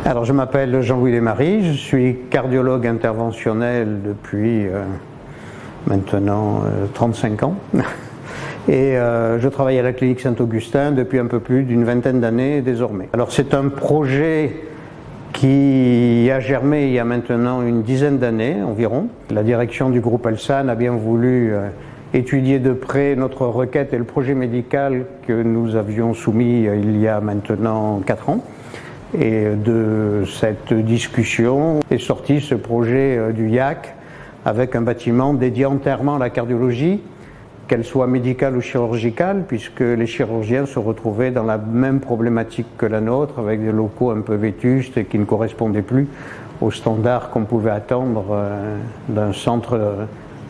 Alors, je m'appelle Jean-Louis Desmaris, je suis cardiologue interventionnel depuis maintenant 35 ans. Et je travaille à la clinique Saint-Augustin depuis un peu plus d'une vingtaine d'années désormais. Alors, c'est un projet qui a germé il y a maintenant une dizaine d'années environ. La direction du groupe Elsan a bien voulu étudier de près notre requête et le projet médical que nous avions soumis il y a maintenant 4 ans. Et de cette discussion est sorti ce projet du IAC avec un bâtiment dédié entièrement à la cardiologie, qu'elle soit médicale ou chirurgicale, puisque les chirurgiens se retrouvaient dans la même problématique que la nôtre, avec des locaux un peu vétustes et qui ne correspondaient plus aux standards qu'on pouvait attendre d'un centre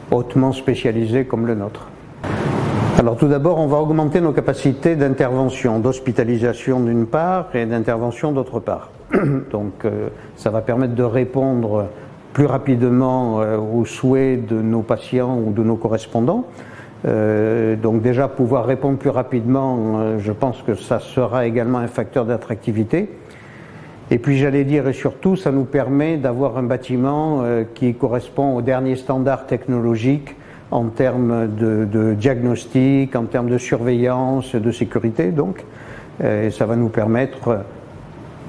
hautement spécialisé comme le nôtre. Alors tout d'abord, on va augmenter nos capacités d'intervention, d'hospitalisation d'une part et d'intervention d'autre part. Donc ça va permettre de répondre plus rapidement aux souhaits de nos patients ou de nos correspondants. Donc déjà pouvoir répondre plus rapidement, je pense que ça sera également un facteur d'attractivité. Et puis j'allais dire et surtout, ça nous permet d'avoir un bâtiment qui correspond aux derniers standards technologiques en termes de diagnostic, en termes de surveillance, de sécurité donc. Et ça va nous permettre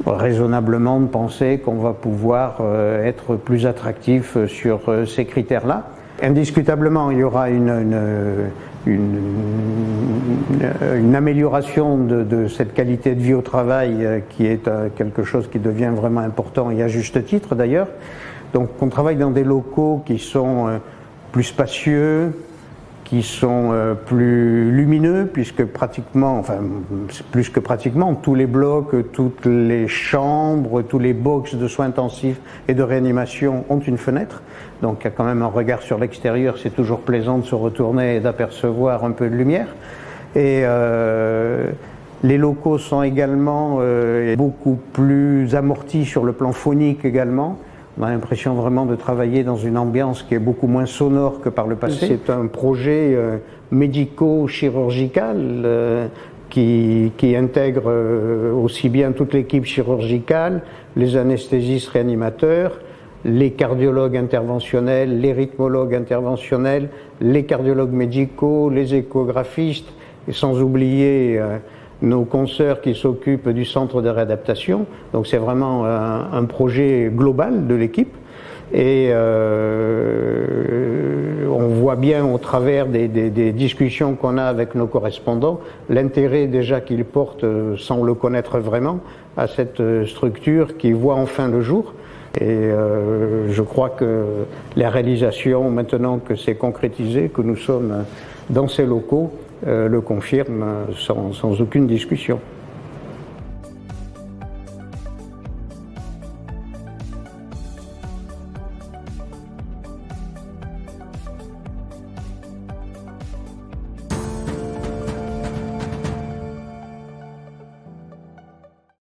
raisonnablement de penser qu'on va pouvoir être plus attractif sur ces critères-là. Indiscutablement, il y aura une amélioration de cette qualité de vie au travail qui est quelque chose qui devient vraiment important et à juste titre d'ailleurs. Donc on travaille dans des locaux qui sont plus spacieux, qui sont plus lumineux, puisque pratiquement, enfin plus que pratiquement, tous les blocs, toutes les chambres, tous les box de soins intensifs et de réanimation ont une fenêtre. Donc il y a quand même un regard sur l'extérieur, c'est toujours plaisant de se retourner et d'apercevoir un peu de lumière. Et les locaux sont également beaucoup plus amortis sur le plan phonique également. On a l'impression vraiment de travailler dans une ambiance qui est beaucoup moins sonore que par le passé. C'est un projet médico-chirurgical qui intègre aussi bien toute l'équipe chirurgicale, les anesthésistes réanimateurs, les cardiologues interventionnels, les rythmologues interventionnels, les cardiologues médicaux, les échographistes, et sans oublier nos consoeurs qui s'occupent du centre de réadaptation. Donc c'est vraiment un projet global de l'équipe. Et on voit bien au travers des discussions qu'on a avec nos correspondants l'intérêt déjà qu'ils portent, sans le connaître vraiment, à cette structure qui voit enfin le jour. Et je crois que les réalisations, maintenant que c'est concrétisé, que nous sommes dans ces locaux, le confirment sans aucune discussion.